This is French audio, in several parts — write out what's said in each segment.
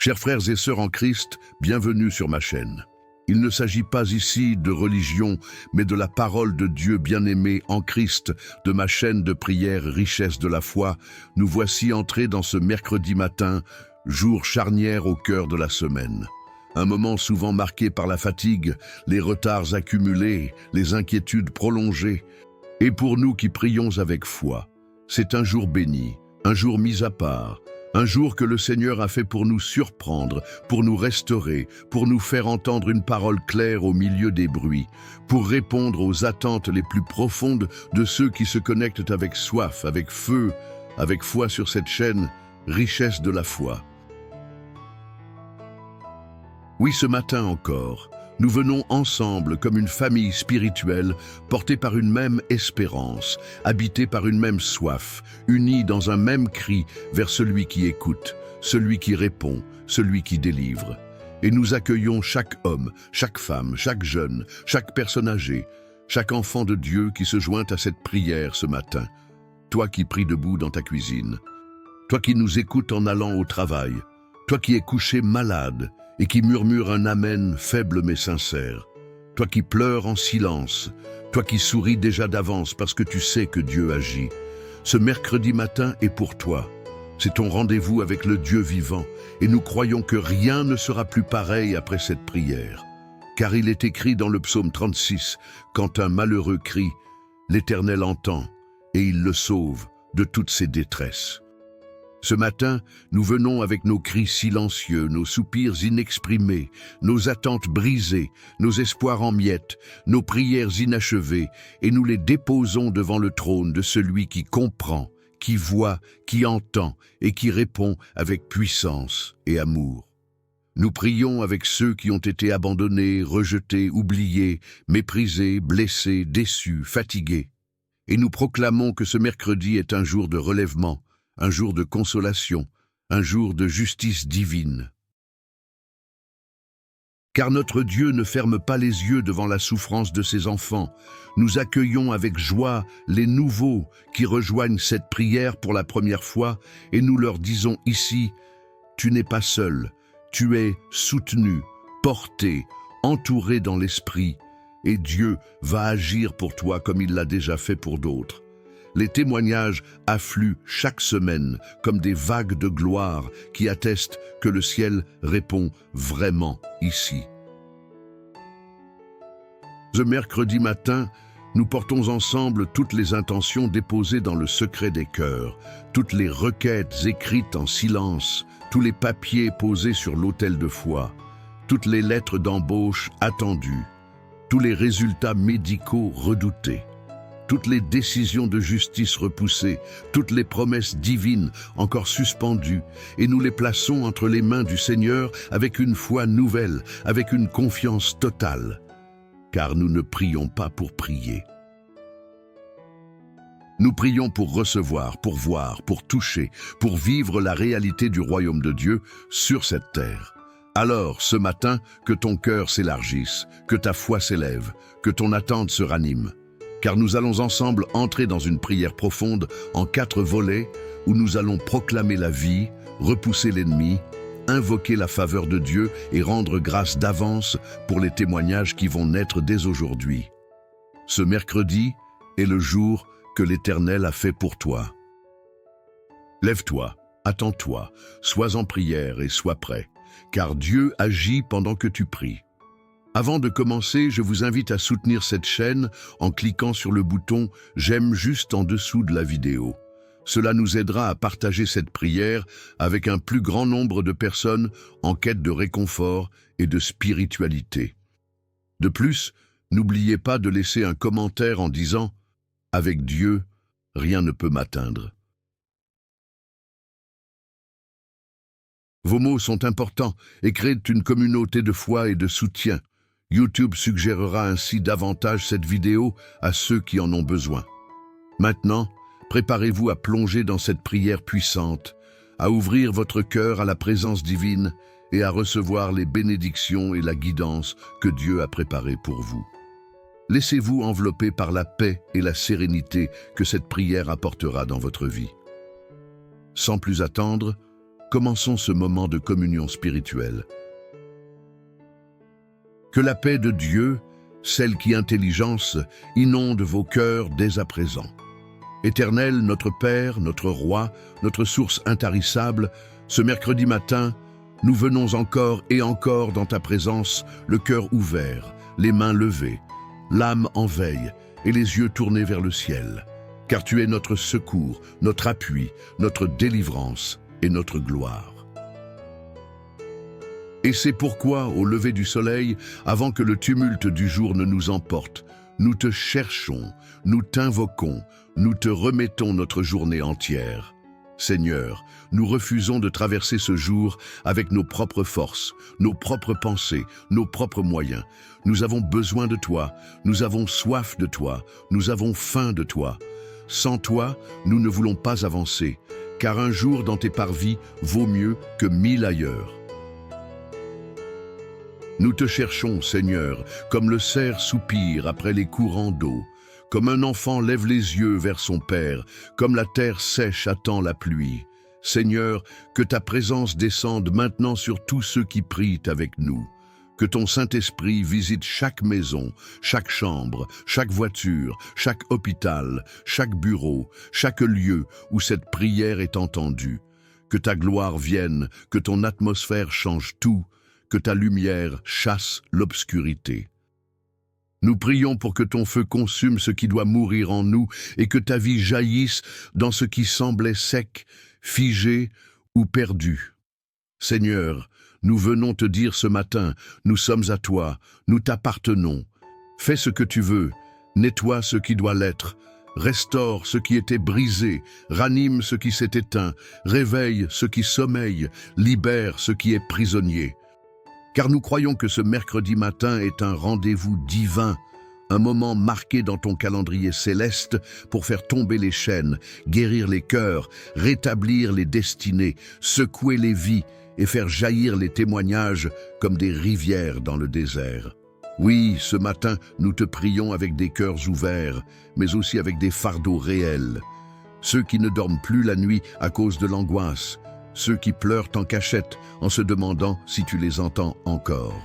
Chers frères et sœurs en Christ, bienvenue sur ma chaîne. Il ne s'agit pas ici de religion, mais de la parole de Dieu bien-aimé en Christ, de ma chaîne de prière Richesse de la foi. Nous voici entrés dans ce mercredi matin, jour charnière au cœur de la semaine. Un moment souvent marqué par la fatigue, les retards accumulés, les inquiétudes prolongées. Et pour nous qui prions avec foi, c'est un jour béni, un jour mis à part, un jour que le Seigneur a fait pour nous surprendre, pour nous restaurer, pour nous faire entendre une parole claire au milieu des bruits, pour répondre aux attentes les plus profondes de ceux qui se connectent avec soif, avec feu, avec foi sur cette chaîne, Richesse de la foi. Oui, ce matin encore, nous venons ensemble comme une famille spirituelle, portée par une même espérance, habitée par une même soif, unie dans un même cri vers celui qui écoute, celui qui répond, celui qui délivre. Et nous accueillons chaque homme, chaque femme, chaque jeune, chaque personne âgée, chaque enfant de Dieu qui se joint à cette prière ce matin. Toi qui pries debout dans ta cuisine, toi qui nous écoutes en allant au travail, toi qui es couché malade, et qui murmure un amen faible mais sincère. Toi qui pleures en silence, toi qui souris déjà d'avance parce que tu sais que Dieu agit. Ce mercredi matin est pour toi. C'est ton rendez-vous avec le Dieu vivant et nous croyons que rien ne sera plus pareil après cette prière. Car il est écrit dans le psaume 36, quand un malheureux crie, l'Éternel entend et il le sauve de toutes ses détresses. Ce matin, nous venons avec nos cris silencieux, nos soupirs inexprimés, nos attentes brisées, nos espoirs en miettes, nos prières inachevées, et nous les déposons devant le trône de celui qui comprend, qui voit, qui entend et qui répond avec puissance et amour. Nous prions avec ceux qui ont été abandonnés, rejetés, oubliés, méprisés, blessés, déçus, fatigués. Et nous proclamons que ce mercredi est un jour de relèvement, un jour de consolation, un jour de justice divine. Car notre Dieu ne ferme pas les yeux devant la souffrance de ses enfants. Nous accueillons avec joie les nouveaux qui rejoignent cette prière pour la première fois et nous leur disons ici, tu n'es pas seul, tu es soutenu, porté, entouré dans l'esprit et Dieu va agir pour toi comme il l'a déjà fait pour d'autres. Les témoignages affluent chaque semaine comme des vagues de gloire qui attestent que le ciel répond vraiment ici. Ce mercredi matin, nous portons ensemble toutes les intentions déposées dans le secret des cœurs, toutes les requêtes écrites en silence, tous les papiers posés sur l'autel de foi, toutes les lettres d'embauche attendues, tous les résultats médicaux redoutés. Toutes les décisions de justice repoussées, toutes les promesses divines encore suspendues, et nous les plaçons entre les mains du Seigneur avec une foi nouvelle, avec une confiance totale. Car nous ne prions pas pour prier. Nous prions pour recevoir, pour voir, pour toucher, pour vivre la réalité du royaume de Dieu sur cette terre. Alors, ce matin, que ton cœur s'élargisse, que ta foi s'élève, que ton attente se ranime. Car nous allons ensemble entrer dans une prière profonde en 4 volets où nous allons proclamer la vie, repousser l'ennemi, invoquer la faveur de Dieu et rendre grâce d'avance pour les témoignages qui vont naître dès aujourd'hui. Ce mercredi est le jour que l'Éternel a fait pour toi. Lève-toi, attends-toi, sois en prière et sois prêt, car Dieu agit pendant que tu pries. Avant de commencer, je vous invite à soutenir cette chaîne en cliquant sur le bouton « J'aime » juste en dessous de la vidéo. Cela nous aidera à partager cette prière avec un plus grand nombre de personnes en quête de réconfort et de spiritualité. De plus, n'oubliez pas de laisser un commentaire en disant « Avec Dieu, rien ne peut m'atteindre ». Vos mots sont importants et créent une communauté de foi et de soutien. YouTube suggérera ainsi davantage cette vidéo à ceux qui en ont besoin. Maintenant, préparez-vous à plonger dans cette prière puissante, à ouvrir votre cœur à la présence divine et à recevoir les bénédictions et la guidance que Dieu a préparées pour vous. Laissez-vous envelopper par la paix et la sérénité que cette prière apportera dans votre vie. Sans plus attendre, Commençons ce moment de communion spirituelle. Que la paix de Dieu, celle qui intelligence, inonde vos cœurs dès à présent. Éternel, notre Père, notre Roi, notre source intarissable, ce mercredi matin, nous venons encore et encore dans ta présence, le cœur ouvert, les mains levées, l'âme en veille et les yeux tournés vers le ciel. Car tu es notre secours, notre appui, notre délivrance et notre gloire. Et c'est pourquoi, au lever du soleil, avant que le tumulte du jour ne nous emporte, nous te cherchons, nous t'invoquons, nous te remettons notre journée entière. Seigneur, nous refusons de traverser ce jour avec nos propres forces, nos propres pensées, nos propres moyens. Nous avons besoin de toi, nous avons soif de toi, nous avons faim de toi. Sans toi, nous ne voulons pas avancer, car un jour dans tes parvis vaut mieux que 1000 ailleurs. Nous te cherchons, Seigneur, comme le cerf soupire après les courants d'eau, comme un enfant lève les yeux vers son Père, comme la terre sèche attend la pluie. Seigneur, que ta présence descende maintenant sur tous ceux qui prient avec nous. Que ton Saint-Esprit visite chaque maison, chaque chambre, chaque voiture, chaque hôpital, chaque bureau, chaque lieu où cette prière est entendue. Que ta gloire vienne, que ton atmosphère change tout, que ta lumière chasse l'obscurité. Nous prions pour que ton feu consume ce qui doit mourir en nous et que ta vie jaillisse dans ce qui semblait sec, figé ou perdu. Seigneur, nous venons te dire ce matin, nous sommes à toi, nous t'appartenons. Fais ce que tu veux, nettoie ce qui doit l'être, restaure ce qui était brisé, ranime ce qui s'est éteint, réveille ce qui sommeille, libère ce qui est prisonnier. Car nous croyons que ce mercredi matin est un rendez-vous divin, un moment marqué dans ton calendrier céleste pour faire tomber les chaînes, guérir les cœurs, rétablir les destinées, secouer les vies et faire jaillir les témoignages comme des rivières dans le désert. Oui, ce matin, nous te prions avec des cœurs ouverts, mais aussi avec des fardeaux réels. Ceux qui ne dorment plus la nuit à cause de l'angoisse, ceux qui pleurent en cachette en se demandant si tu les entends encore.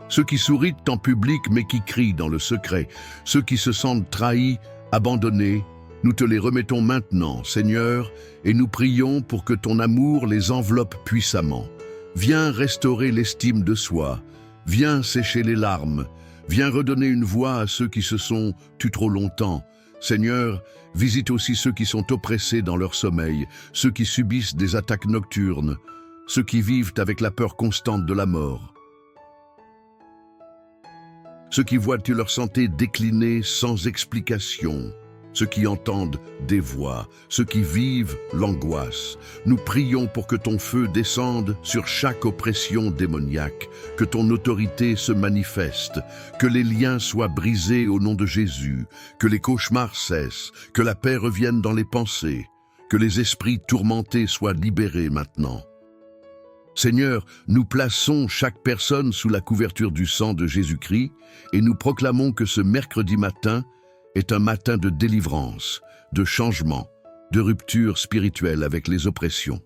Ceux qui sourient en public mais qui crient dans le secret, ceux qui se sentent trahis, abandonnés, nous te les remettons maintenant, Seigneur, et nous prions pour que ton amour les enveloppe puissamment. Viens restaurer l'estime de soi, viens sécher les larmes, viens redonner une voix à ceux qui se sont tus trop longtemps. Seigneur, visite aussi ceux qui sont oppressés dans leur sommeil, ceux qui subissent des attaques nocturnes, ceux qui vivent avec la peur constante de la mort. Ceux qui voient leur santé décliner sans explication, ceux qui entendent des voix, ceux qui vivent l'angoisse. Nous prions pour que ton feu descende sur chaque oppression démoniaque, que ton autorité se manifeste, que les liens soient brisés au nom de Jésus, que les cauchemars cessent, que la paix revienne dans les pensées, que les esprits tourmentés soient libérés maintenant. Seigneur, nous plaçons chaque personne sous la couverture du sang de Jésus-Christ et nous proclamons que ce mercredi matin est un matin de délivrance, de changement, de rupture spirituelle avec les oppressions.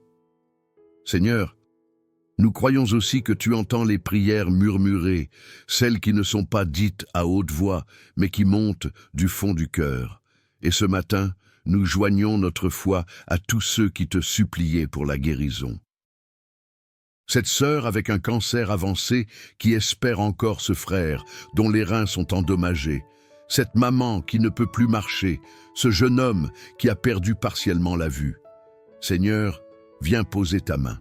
Seigneur, nous croyons aussi que tu entends les prières murmurées, celles qui ne sont pas dites à haute voix, mais qui montent du fond du cœur. Et ce matin, nous joignons notre foi à tous ceux qui te suppliaient pour la guérison. Cette sœur avec un cancer avancé qui espère encore ce frère, dont les reins sont endommagés, cette maman qui ne peut plus marcher, ce jeune homme qui a perdu partiellement la vue. Seigneur, viens poser ta main.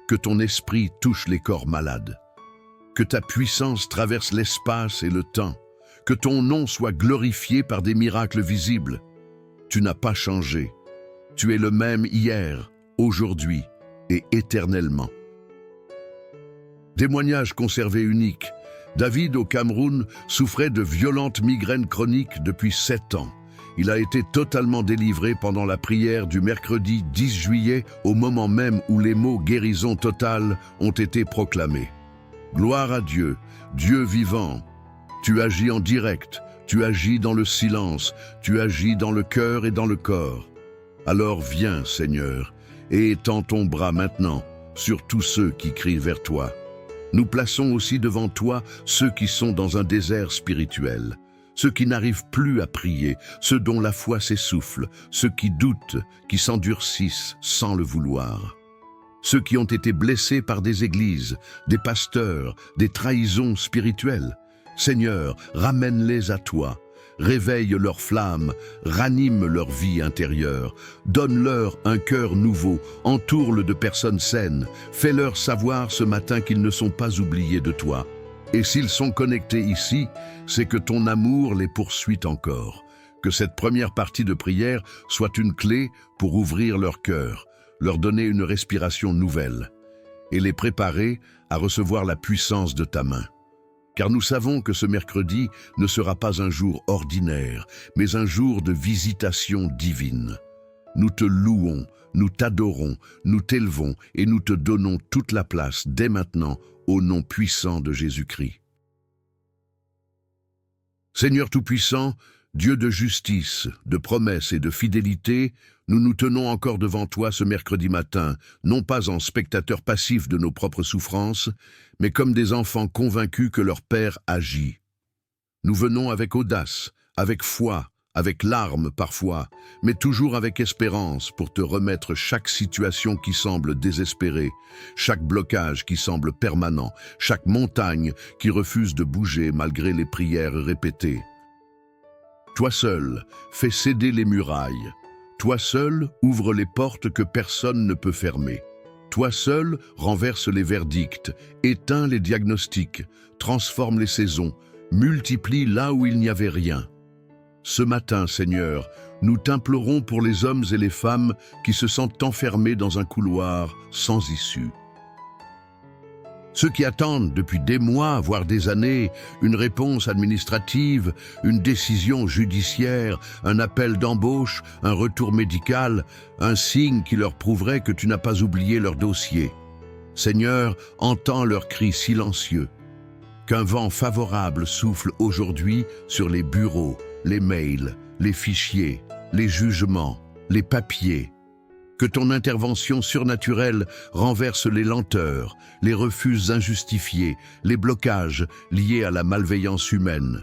Que ton esprit touche les corps malades. Que ta puissance traverse l'espace et le temps. Que ton nom soit glorifié par des miracles visibles. Tu n'as pas changé. Tu es le même hier, aujourd'hui et éternellement. Témoignage conservé unique. David, au Cameroun, souffrait de violentes migraines chroniques depuis 7 ans. Il a été totalement délivré pendant la prière du mercredi 10 juillet, au moment même où les mots « guérison totale » ont été proclamés. Gloire à Dieu, Dieu vivant. Tu agis en direct, tu agis dans le silence, tu agis dans le cœur et dans le corps. Alors viens, Seigneur, et étends ton bras maintenant sur tous ceux qui crient vers toi. Nous plaçons aussi devant toi ceux qui sont dans un désert spirituel, ceux qui n'arrivent plus à prier, ceux dont la foi s'essouffle, ceux qui doutent, qui s'endurcissent sans le vouloir. Ceux qui ont été blessés par des églises, des pasteurs, des trahisons spirituelles. Seigneur, ramène-les à toi. Réveille leur flamme, ranime leur vie intérieure, donne-leur un cœur nouveau, entoure-le de personnes saines, fais-leur savoir ce matin qu'ils ne sont pas oubliés de toi. Et s'ils sont connectés ici, c'est que ton amour les poursuit encore. Que cette première partie de prière soit une clé pour ouvrir leur cœur, leur donner une respiration nouvelle et les préparer à recevoir la puissance de ta main. Car nous savons que ce mercredi ne sera pas un jour ordinaire, mais un jour de visitation divine. Nous te louons, nous t'adorons, nous t'élevons et nous te donnons toute la place dès maintenant au nom puissant de Jésus-Christ. Seigneur Tout-Puissant, Dieu de justice, de promesse et de fidélité, nous nous tenons encore devant toi ce mercredi matin, non pas en spectateurs passifs de nos propres souffrances, mais comme des enfants convaincus que leur Père agit. Nous venons avec audace, avec foi, avec larmes parfois, mais toujours avec espérance pour te remettre chaque situation qui semble désespérée, chaque blocage qui semble permanent, chaque montagne qui refuse de bouger malgré les prières répétées. Toi seul, fais céder les murailles. Toi seul, ouvre les portes que personne ne peut fermer. Toi seul, renverse les verdicts, éteins les diagnostics, transforme les saisons, multiplie là où il n'y avait rien. Ce matin, Seigneur, nous t'implorons pour les hommes et les femmes qui se sentent enfermés dans un couloir sans issue. Ceux qui attendent depuis des mois, voire des années, une réponse administrative, une décision judiciaire, un appel d'embauche, un retour médical, un signe qui leur prouverait que tu n'as pas oublié leur dossier. Seigneur, entends leurs cris silencieux. Qu'un vent favorable souffle aujourd'hui sur les bureaux, les mails, les fichiers, les jugements, les papiers. Que ton intervention surnaturelle renverse les lenteurs, les refus injustifiés, les blocages liés à la malveillance humaine.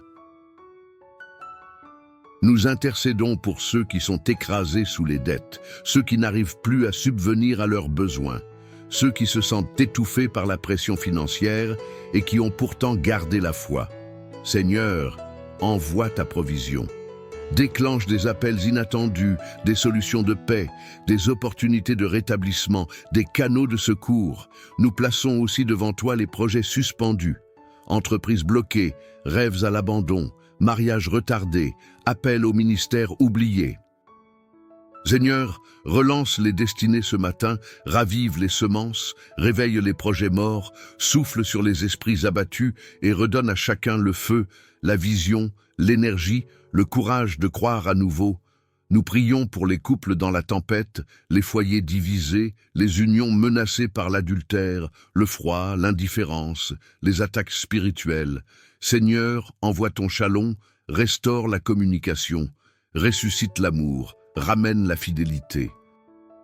Nous intercédons pour ceux qui sont écrasés sous les dettes, ceux qui n'arrivent plus à subvenir à leurs besoins, ceux qui se sentent étouffés par la pression financière et qui ont pourtant gardé la foi. Seigneur, envoie ta provision. Déclenche des appels inattendus, des solutions de paix, des opportunités de rétablissement, des canaux de secours. Nous plaçons aussi devant toi les projets suspendus, entreprises bloquées, rêves à l'abandon, mariages retardés, appels au ministère oubliés. Seigneur, relance les destinées ce matin, ravive les semences, réveille les projets morts, souffle sur les esprits abattus et redonne à chacun le feu, la vision, l'énergie, le courage de croire à nouveau. Nous prions pour les couples dans la tempête, les foyers divisés, les unions menacées par l'adultère, le froid, l'indifférence, les attaques spirituelles. Seigneur, envoie ton shalom, restaure la communication, ressuscite l'amour, ramène la fidélité.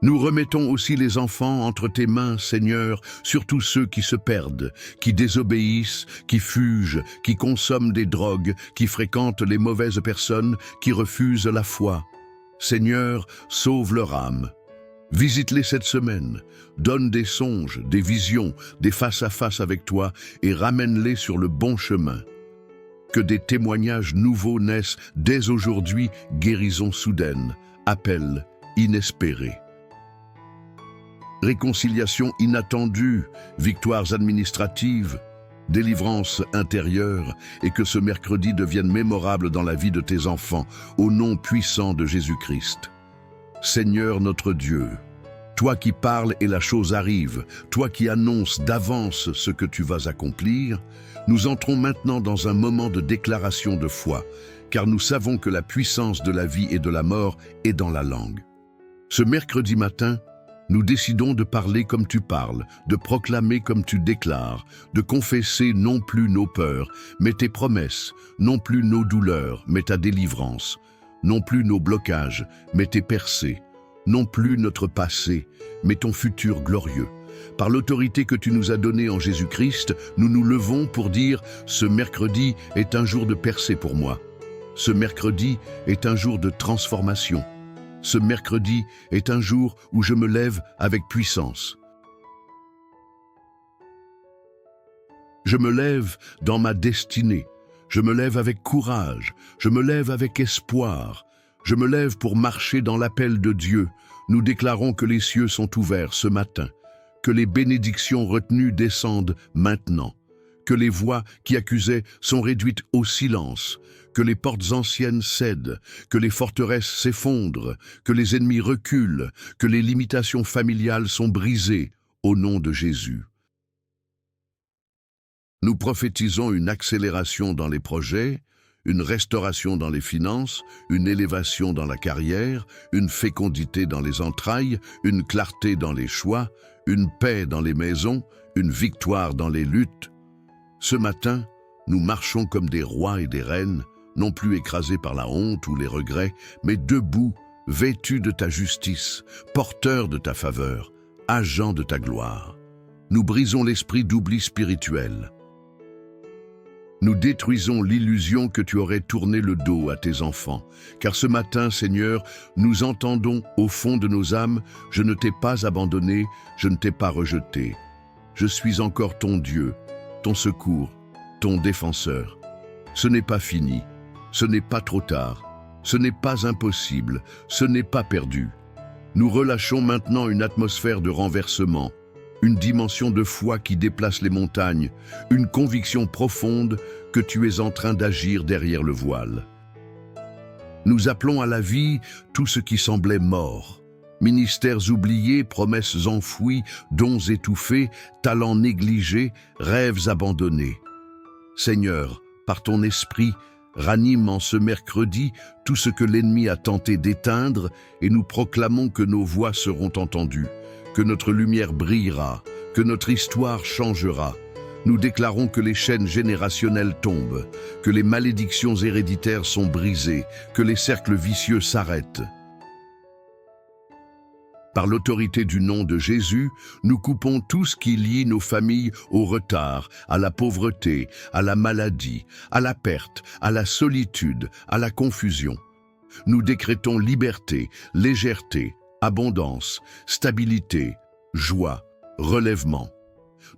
Nous remettons aussi les enfants entre tes mains, Seigneur, surtout ceux qui se perdent, qui désobéissent, qui fugent, qui consomment des drogues, qui fréquentent les mauvaises personnes, qui refusent la foi. Seigneur, sauve leur âme. Visite-les cette semaine, donne des songes, des visions, des face-à-face avec toi et ramène-les sur le bon chemin. Que des témoignages nouveaux naissent dès aujourd'hui, guérison soudaine, appel inespéré. Réconciliation inattendue, victoires administratives, délivrance intérieure, et que ce mercredi devienne mémorable dans la vie de tes enfants, au nom puissant de Jésus-Christ. Seigneur notre Dieu, toi qui parles et la chose arrive, toi qui annonces d'avance ce que tu vas accomplir, nous entrons maintenant dans un moment de déclaration de foi, car nous savons que la puissance de la vie et de la mort est dans la langue. Ce mercredi matin, nous décidons de parler comme tu parles, de proclamer comme tu déclares, de confesser non plus nos peurs, mais tes promesses, non plus nos douleurs, mais ta délivrance, non plus nos blocages, mais tes percées, non plus notre passé, mais ton futur glorieux. Par l'autorité que tu nous as donnée en Jésus-Christ, nous nous levons pour dire « Ce mercredi est un jour de percée pour moi. Ce mercredi est un jour de transformation. Ce mercredi est un jour où je me lève avec puissance. Je me lève dans ma destinée. Je me lève avec courage. Je me lève avec espoir. Je me lève pour marcher dans l'appel de Dieu. Nous déclarons que les cieux sont ouverts ce matin, que les bénédictions retenues descendent maintenant, que les voix qui accusaient sont réduites au silence, que les portes anciennes cèdent, que les forteresses s'effondrent, que les ennemis reculent, que les limitations familiales sont brisées au nom de Jésus. Nous prophétisons une accélération dans les projets, une restauration dans les finances, une élévation dans la carrière, une fécondité dans les entrailles, une clarté dans les choix, une paix dans les maisons, une victoire dans les luttes. Ce matin, nous marchons comme des rois et des reines, non plus écrasés par la honte ou les regrets, mais debout, vêtus de ta justice, porteurs de ta faveur, agents de ta gloire. Nous brisons l'esprit d'oubli spirituel. Nous détruisons l'illusion que tu aurais tourné le dos à tes enfants. Car ce matin, Seigneur, nous entendons au fond de nos âmes, « Je ne t'ai pas abandonné, je ne t'ai pas rejeté. Je suis encore ton Dieu, ton secours, ton défenseur. Ce n'est pas fini, ce n'est pas trop tard, ce n'est pas impossible, ce n'est pas perdu. » Nous relâchons maintenant une atmosphère de renversement, une dimension de foi qui déplace les montagnes, une conviction profonde que tu es en train d'agir derrière le voile. Nous appelons à la vie tout ce qui semblait mort. Ministères oubliés, promesses enfouies, dons étouffés, talents négligés, rêves abandonnés. Seigneur, par ton esprit, ranime en ce mercredi tout ce que l'ennemi a tenté d'éteindre et nous proclamons que nos voix seront entendues, que notre lumière brillera, que notre histoire changera. Nous déclarons que les chaînes générationnelles tombent, que les malédictions héréditaires sont brisées, que les cercles vicieux s'arrêtent. Par l'autorité du nom de Jésus, nous coupons tout ce qui lie nos familles au retard, à la pauvreté, à la maladie, à la perte, à la solitude, à la confusion. Nous décrétons liberté, légèreté, abondance, stabilité, joie, relèvement.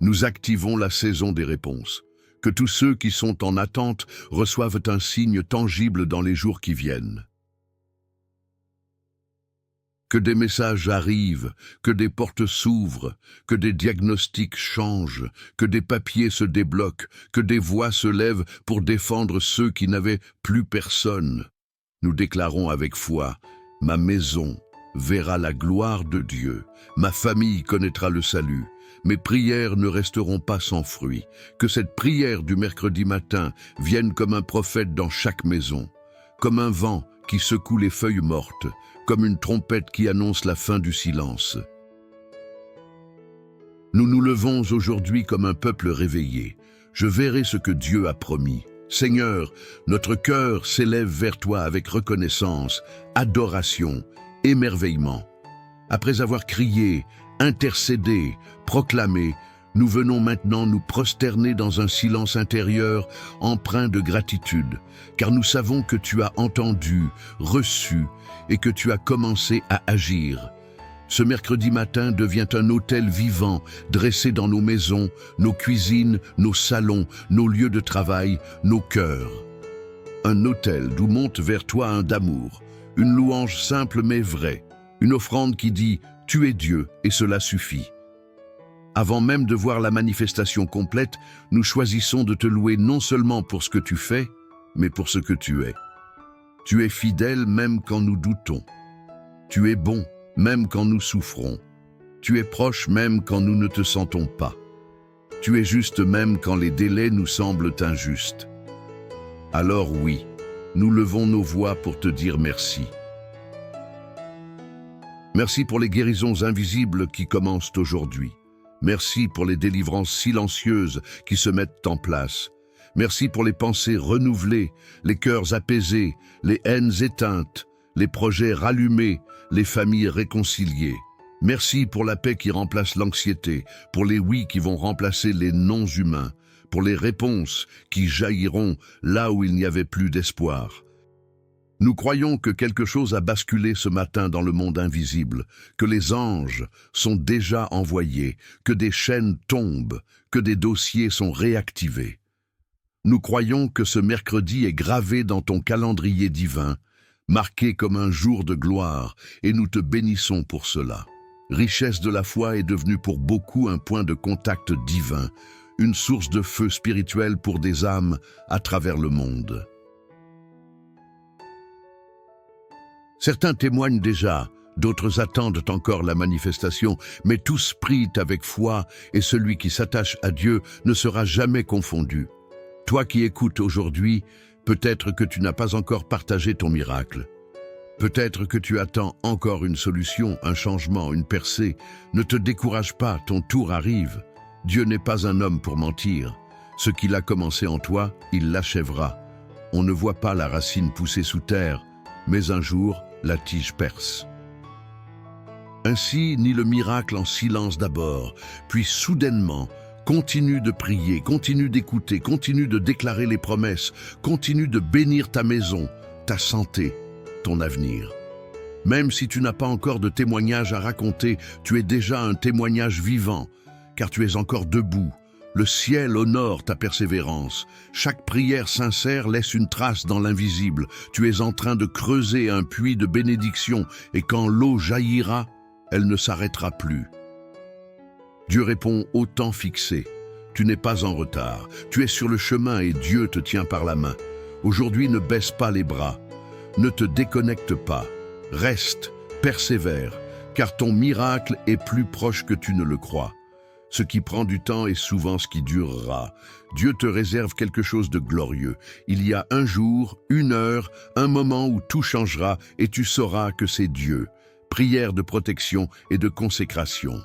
Nous activons la saison des réponses. Que tous ceux qui sont en attente reçoivent un signe tangible dans les jours qui viennent. Que des messages arrivent, que des portes s'ouvrent, que des diagnostics changent, que des papiers se débloquent, que des voix se lèvent pour défendre ceux qui n'avaient plus personne. Nous déclarons avec foi, « Ma maison verra la gloire de Dieu, ma famille connaîtra le salut, mes prières ne resteront pas sans fruit. Que cette prière du mercredi matin vienne comme un prophète dans chaque maison, comme un vent qui secoue les feuilles mortes, comme une trompette qui annonce la fin du silence. » Nous nous levons aujourd'hui comme un peuple réveillé. Je verrai ce que Dieu a promis. Seigneur, notre cœur s'élève vers toi avec reconnaissance, adoration, émerveillement. Après avoir crié, intercédé, proclamé, nous venons maintenant nous prosterner dans un silence intérieur empreint de gratitude, car nous savons que tu as entendu, reçu et que tu as commencé à agir. Ce mercredi matin devient un autel vivant dressé dans nos maisons, nos cuisines, nos salons, nos lieux de travail, nos cœurs. Un autel d'où monte vers toi un d'amour, une louange simple mais vraie, une offrande qui dit « Tu es Dieu et cela suffit ». Avant même de voir la manifestation complète, nous choisissons de te louer non seulement pour ce que tu fais, mais pour ce que tu es. Tu es fidèle même quand nous doutons. Tu es bon même quand nous souffrons. Tu es proche même quand nous ne te sentons pas. Tu es juste même quand les délais nous semblent injustes. Alors oui, nous levons nos voix pour te dire merci. Merci pour les guérisons invisibles qui commencent aujourd'hui. Merci pour les délivrances silencieuses qui se mettent en place. Merci pour les pensées renouvelées, les cœurs apaisés, les haines éteintes, les projets rallumés, les familles réconciliées. Merci pour la paix qui remplace l'anxiété, pour les oui qui vont remplacer les non humains, pour les réponses qui jailliront là où il n'y avait plus d'espoir. Nous croyons que quelque chose a basculé ce matin dans le monde invisible, que les anges sont déjà envoyés, que des chaînes tombent, que des dossiers sont réactivés. Nous croyons que ce mercredi est gravé dans ton calendrier divin, marqué comme un jour de gloire, et nous te bénissons pour cela. Richesse de la foi est devenue pour beaucoup un point de contact divin, une source de feu spirituel pour des âmes à travers le monde. Certains témoignent déjà, d'autres attendent encore la manifestation, mais tous prient avec foi et celui qui s'attache à Dieu ne sera jamais confondu. Toi qui écoutes aujourd'hui, peut-être que tu n'as pas encore partagé ton miracle. Peut-être que tu attends encore une solution, un changement, une percée. Ne te décourage pas, ton tour arrive. Dieu n'est pas un homme pour mentir. Ce qu'il a commencé en toi, il l'achèvera. On ne voit pas la racine pousser sous terre, mais un jour, la tige perce. Ainsi, nie le miracle en silence d'abord, puis soudainement, continue de prier, continue d'écouter, continue de déclarer les promesses, continue de bénir ta maison, ta santé, ton avenir. Même si tu n'as pas encore de témoignage à raconter, tu es déjà un témoignage vivant, car tu es encore debout. Le ciel honore ta persévérance. Chaque prière sincère laisse une trace dans l'invisible. Tu es en train de creuser un puits de bénédiction et quand l'eau jaillira, elle ne s'arrêtera plus. Dieu répond au temps fixé. Tu n'es pas en retard. Tu es sur le chemin et Dieu te tient par la main. Aujourd'hui, ne baisse pas les bras. Ne te déconnecte pas. Reste, persévère, car ton miracle est plus proche que tu ne le crois. Ce qui prend du temps est souvent ce qui durera. Dieu te réserve quelque chose de glorieux. Il y a un jour, une heure, un moment où tout changera et tu sauras que c'est Dieu. Prière de protection et de consécration.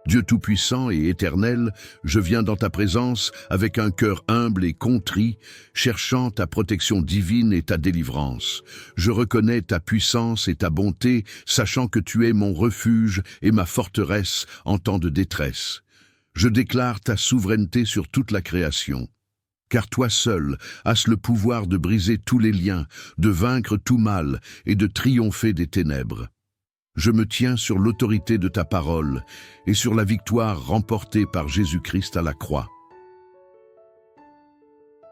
Dieu Tout-Puissant et Éternel, je viens dans ta présence avec un cœur humble et contrit, cherchant ta protection divine et ta délivrance. Je reconnais ta puissance et ta bonté, sachant que tu es mon refuge et ma forteresse en temps de détresse. Je déclare ta souveraineté sur toute la création. Car toi seul as le pouvoir de briser tous les liens, de vaincre tout mal et de triompher des ténèbres. Je me tiens sur l'autorité de ta parole et sur la victoire remportée par Jésus-Christ à la croix.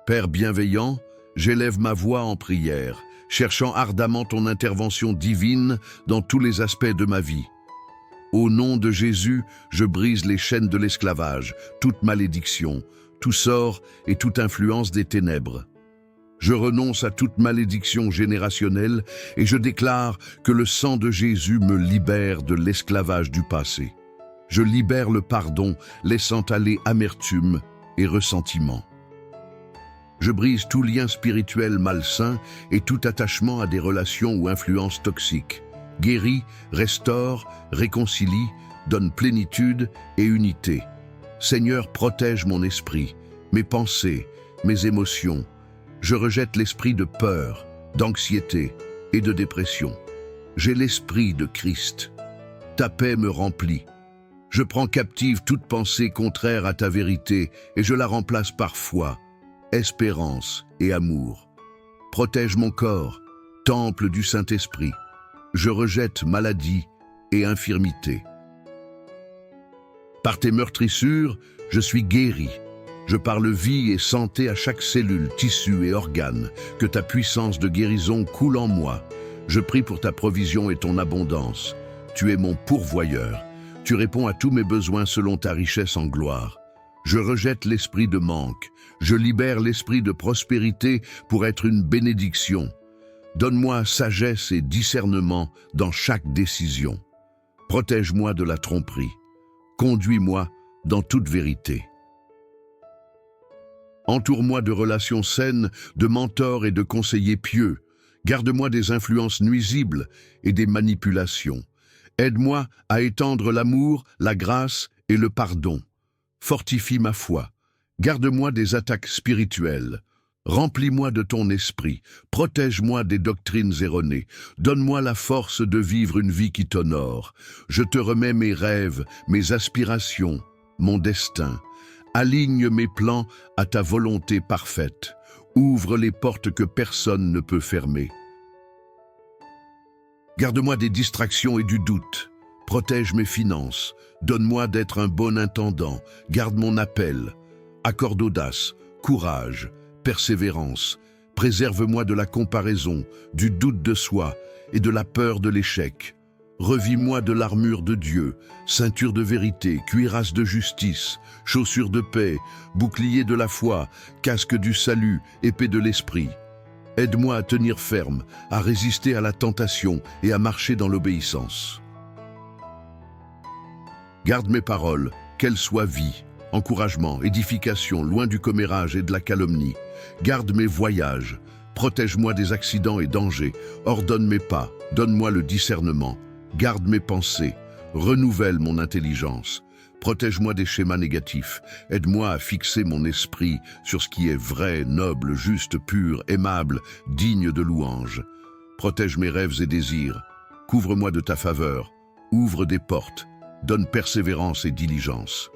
Père bienveillant, j'élève ma voix en prière, cherchant ardemment ton intervention divine dans tous les aspects de ma vie. Au nom de Jésus, je brise les chaînes de l'esclavage, toute malédiction, tout sort et toute influence des ténèbres. Je renonce à toute malédiction générationnelle et je déclare que le sang de Jésus me libère de l'esclavage du passé. Je libère le pardon, laissant aller amertume et ressentiment. Je brise tout lien spirituel malsain et tout attachement à des relations ou influences toxiques. Guéris, restaure, réconcilie, donne plénitude et unité. Seigneur, protège mon esprit, mes pensées, mes émotions. Je rejette l'esprit de peur, d'anxiété et de dépression. J'ai l'esprit de Christ. Ta paix me remplit. Je prends captive toute pensée contraire à ta vérité et je la remplace par foi, espérance et amour. Protège mon corps, temple du Saint-Esprit. Je rejette maladie et infirmité. Par tes meurtrissures, je suis guéri. Je parle vie et santé à chaque cellule, tissu et organe. Que ta puissance de guérison coule en moi. Je prie pour ta provision et ton abondance. Tu es mon pourvoyeur. Tu réponds à tous mes besoins selon ta richesse en gloire. Je rejette l'esprit de manque. Je libère l'esprit de prospérité pour être une bénédiction. Donne-moi sagesse et discernement dans chaque décision. Protège-moi de la tromperie. Conduis-moi dans toute vérité. Entoure-moi de relations saines, de mentors et de conseillers pieux. Garde-moi des influences nuisibles et des manipulations. Aide-moi à étendre l'amour, la grâce et le pardon. Fortifie ma foi. Garde-moi des attaques spirituelles. Remplis-moi de ton esprit, protège-moi des doctrines erronées, donne-moi la force de vivre une vie qui t'honore. Je te remets mes rêves, mes aspirations, mon destin. Aligne mes plans à ta volonté parfaite. Ouvre les portes que personne ne peut fermer. Garde-moi des distractions et du doute. Protège mes finances. Donne-moi d'être un bon intendant. Garde mon appel. Accorde audace, courage, persévérance. Préserve-moi de la comparaison, du doute de soi et de la peur de l'échec. Revis-moi de l'armure de Dieu, ceinture de vérité, cuirasse de justice, chaussures de paix, bouclier de la foi, casque du salut, épée de l'esprit. Aide-moi à tenir ferme, à résister à la tentation et à marcher dans l'obéissance. Garde mes paroles, qu'elles soient vie, encouragement, édification, loin du commérage et de la calomnie. Garde mes voyages, protège-moi des accidents et dangers, ordonne mes pas, donne-moi le discernement. Garde mes pensées, renouvelle mon intelligence, protège-moi des schémas négatifs, aide-moi à fixer mon esprit sur ce qui est vrai, noble, juste, pur, aimable, digne de louange. Protège mes rêves et désirs, couvre-moi de ta faveur, ouvre des portes, donne persévérance et diligence.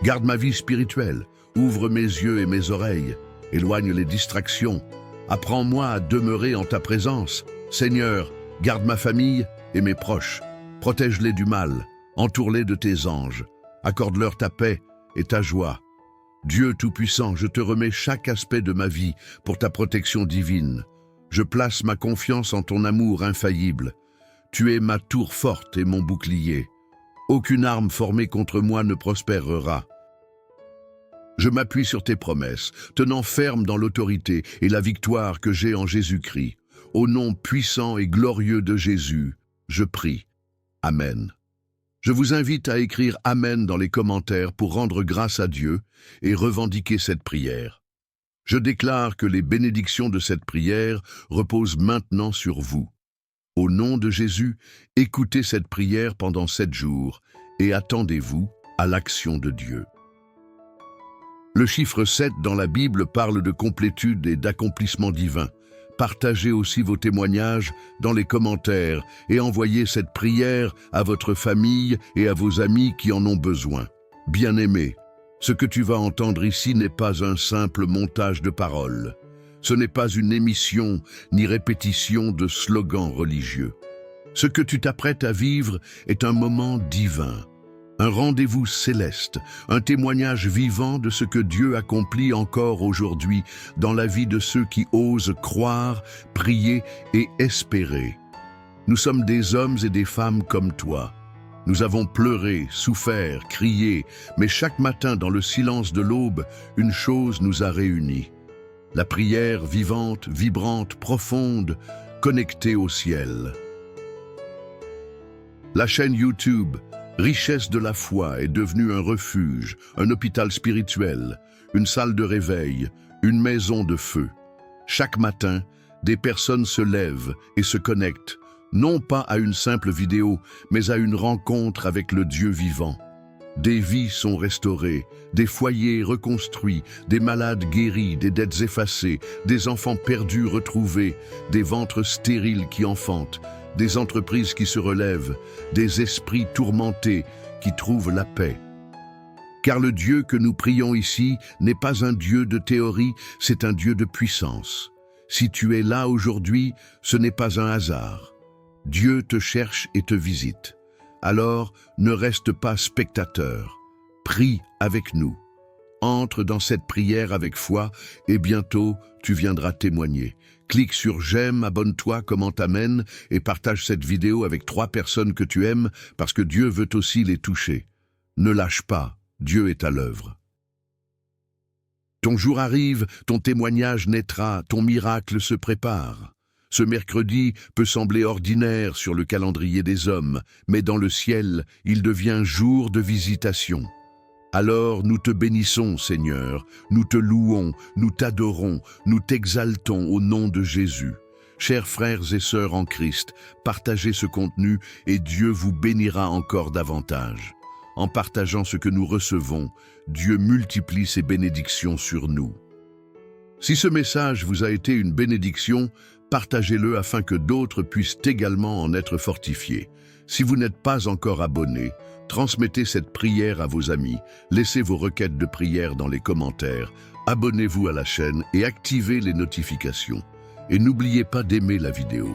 Garde ma vie spirituelle, ouvre mes yeux et mes oreilles, éloigne les distractions, apprends-moi à demeurer en ta présence. Seigneur, garde ma famille et mes proches, protège-les du mal, entoure-les de tes anges, accorde-leur ta paix et ta joie. Dieu Tout-Puissant, je te remets chaque aspect de ma vie pour ta protection divine. Je place ma confiance en ton amour infaillible. Tu es ma tour forte et mon bouclier. Aucune arme formée contre moi ne prospérera. Je m'appuie sur tes promesses, tenant ferme dans l'autorité et la victoire que j'ai en Jésus-Christ. Au nom puissant et glorieux de Jésus, je prie. Amen. Je vous invite à écrire Amen dans les commentaires pour rendre grâce à Dieu et revendiquer cette prière. Je déclare que les bénédictions de cette prière reposent maintenant sur vous. Au nom de Jésus, écoutez cette prière pendant 7 jours et attendez-vous à l'action de Dieu. Le chiffre 7 dans la Bible parle de complétude et d'accomplissement divin. Partagez aussi vos témoignages dans les commentaires et envoyez cette prière à votre famille et à vos amis qui en ont besoin. Bien-aimé, ce que tu vas entendre ici n'est pas un simple montage de paroles. Ce n'est pas une émission ni répétition de slogans religieux. Ce que tu t'apprêtes à vivre est un moment divin, un rendez-vous céleste, un témoignage vivant de ce que Dieu accomplit encore aujourd'hui dans la vie de ceux qui osent croire, prier et espérer. Nous sommes des hommes et des femmes comme toi. Nous avons pleuré, souffert, crié, mais chaque matin dans le silence de l'aube, une chose nous a réunis. La prière vivante, vibrante, profonde, connectée au ciel. La chaîne YouTube Richesse de la foi est devenue un refuge, un hôpital spirituel, une salle de réveil, une maison de feu. Chaque matin, des personnes se lèvent et se connectent, non pas à une simple vidéo, mais à une rencontre avec le Dieu vivant. Des vies sont restaurées, des foyers reconstruits, des malades guéris, des dettes effacées, des enfants perdus retrouvés, des ventres stériles qui enfantent, des entreprises qui se relèvent, des esprits tourmentés qui trouvent la paix. Car le Dieu que nous prions ici n'est pas un Dieu de théorie, c'est un Dieu de puissance. Si tu es là aujourd'hui, ce n'est pas un hasard. Dieu te cherche et te visite. Alors, ne reste pas spectateur. Prie avec nous. Entre dans cette prière avec foi et bientôt, tu viendras témoigner. Clique sur j'aime, abonne-toi, commente Amen et partage cette vidéo avec 3 personnes que tu aimes parce que Dieu veut aussi les toucher. Ne lâche pas, Dieu est à l'œuvre. Ton jour arrive, ton témoignage naîtra, ton miracle se prépare. Ce mercredi peut sembler ordinaire sur le calendrier des hommes, mais dans le ciel, il devient jour de visitation. Alors nous te bénissons, Seigneur, nous te louons, nous t'adorons, nous t'exaltons au nom de Jésus. Chers frères et sœurs en Christ, partagez ce contenu et Dieu vous bénira encore davantage. En partageant ce que nous recevons, Dieu multiplie ses bénédictions sur nous. Si ce message vous a été une bénédiction, partagez-le afin que d'autres puissent également en être fortifiés. Si vous n'êtes pas encore abonné, transmettez cette prière à vos amis, laissez vos requêtes de prière dans les commentaires, abonnez-vous à la chaîne et activez les notifications. Et n'oubliez pas d'aimer la vidéo.